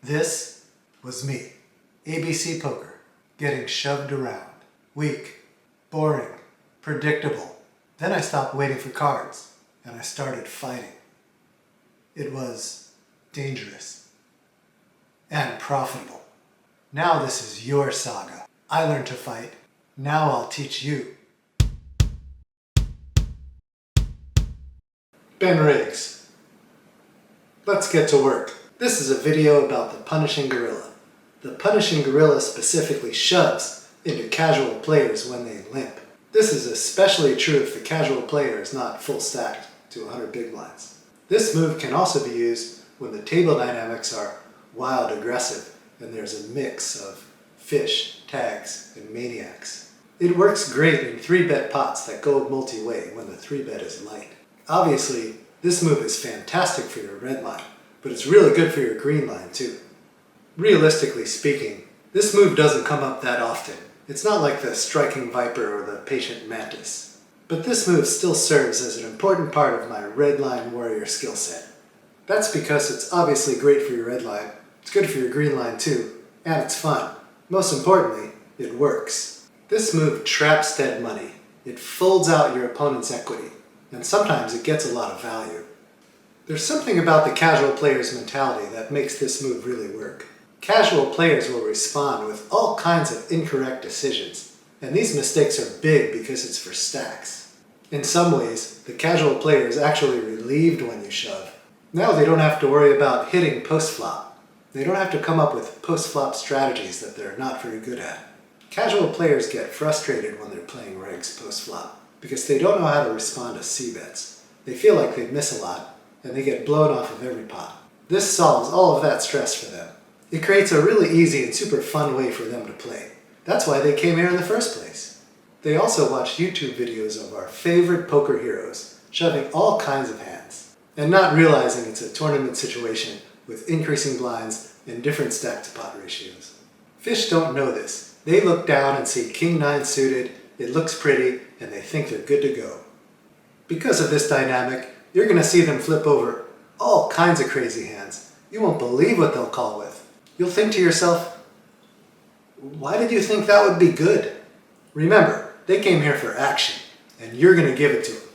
This was me, ABC Poker, getting shoved around. Weak, boring, predictable. Then I stopped waiting for cards, and I started fighting. It was dangerous and profitable. Now this is your saga. I learned to fight. Now I'll teach you. Ben Riggs. Let's get to work. This is a video about the punishing gorilla. The punishing gorilla specifically shoves into casual players when they limp. This is especially true if the casual player is not full stacked to 100 big blinds. This move can also be used when the table dynamics are wild aggressive and there's a mix of fish, tags, and maniacs. It works great in 3-bet pots that go multi-way when the 3-bet is light. Obviously, this move is fantastic for your red line, but it's really good for your green line too. Realistically speaking, this move doesn't come up that often. It's not like the striking viper or the patient mantis. But this move still serves as an important part of my red line warrior skill set. That's because it's obviously great for your red line, it's good for your green line too, and it's fun. Most importantly, it works. This move traps dead money. It folds out your opponent's equity, and sometimes it gets a lot of value. There's something about the casual player's mentality that makes this move really work. Casual players will respond with all kinds of incorrect decisions, and these mistakes are big because it's for stacks. In some ways, the casual player is actually relieved when you shove. Now they don't have to worry about hitting post-flop. They don't have to come up with post-flop strategies that they're not very good at. Casual players get frustrated when they're playing regs post-flop because they don't know how to respond to c-bets. They feel like they miss a lot, and they get blown off of every pot. This solves all of that stress for them. It creates a really easy and super fun way for them to play. That's why they came here in the first place. They also watch YouTube videos of our favorite poker heroes, shoving all kinds of hands, and not realizing it's a tournament situation with increasing blinds and different stack-to-pot ratios. Fish don't know this. They look down and see King-9 suited, it looks pretty, and they think they're good to go. Because of this dynamic, you're going to see them flip over all kinds of crazy hands. You won't believe what they'll call with. You'll think to yourself, why did you think that would be good? Remember, they came here for action, and you're going to give it to them.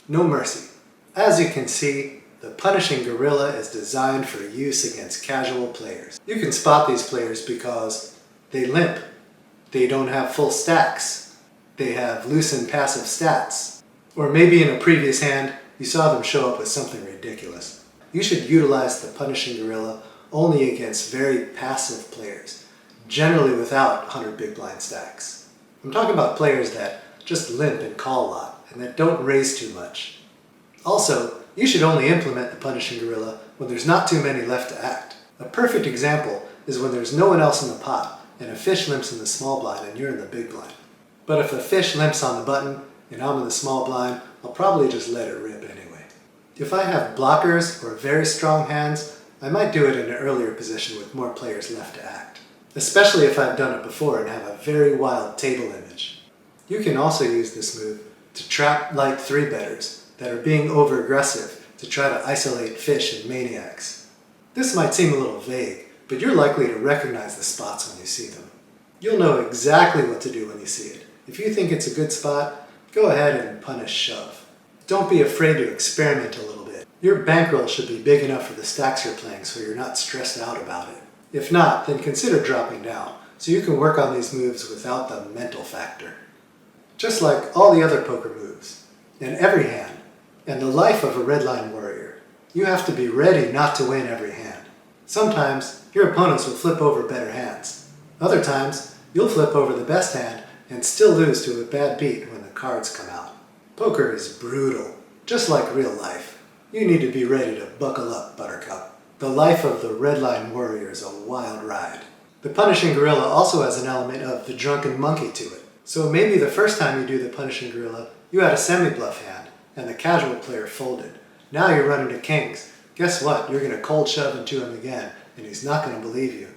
No mercy. As you can see, the punishing gorilla is designed for use against casual players. You can spot these players because they limp, they don't have full stacks, they have loose and passive stats, or maybe in a previous hand, you saw them show up with something ridiculous. You should utilize the punishing gorilla only against very passive players, generally without 100 big blind stacks. I'm talking about players that just limp and call a lot, and that don't raise too much. Also, you should only implement the punishing gorilla when there's not too many left to act. A perfect example is when there's no one else in the pot, and a fish limps in the small blind and you're in the big blind. But if a fish limps on the button, and I'm in the small blind, I'll probably just let it rip anyway. If I have blockers or very strong hands, I might do it in an earlier position with more players left to act, especially if I've done it before and have a very wild table image. You can also use this move to trap light 3-betters that are being over-aggressive to try to isolate fish and maniacs. This might seem a little vague, but you're likely to recognize the spots when you see them. You'll know exactly what to do when you see it. If you think it's a good spot, go ahead and punish shove. Don't be afraid to experiment a little bit. Your bankroll should be big enough for the stacks you're playing so you're not stressed out about it. If not, then consider dropping down so you can work on these moves without the mental factor. Just like all the other poker moves, in every hand, and the life of a redline warrior, you have to be ready not to win every hand. Sometimes your opponents will flip over better hands. Other times you'll flip over the best hand and still lose to a bad beat when the cards come out. Poker is brutal, just like real life. You need to be ready to buckle up, Buttercup. The life of the redline warrior is a wild ride. The punishing gorilla also has an element of the drunken monkey to it. So maybe the first time you do the punishing gorilla, you had a semi-bluff hand, and the casual player folded. Now you're running to kings. Guess what? You're going to cold shove into him again, and he's not going to believe you.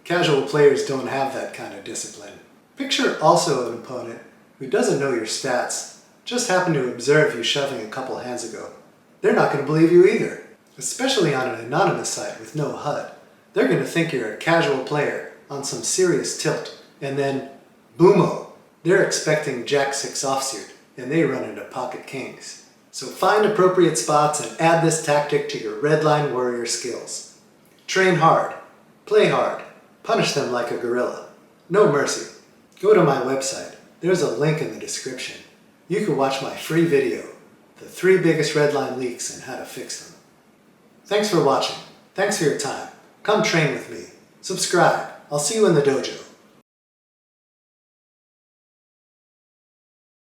Casual players don't have that kind of discipline. Picture also an opponent who doesn't know your stats, just happened to observe you shoving a couple hands ago. They're not going to believe you either, especially on an anonymous site with no HUD. They're going to think you're a casual player on some serious tilt, and then boomo, they're expecting Jack-6 offsuit, and they run into pocket kings. So find appropriate spots and add this tactic to your Redline warrior skills. Train hard, play hard, punish them like a gorilla. No mercy. Go to my website. There's a link in the description. You can watch my free video, the 3 biggest Redline leaks and how to fix them. Thanks for watching. Thanks for your time. Come train with me. Subscribe. I'll see you in the dojo.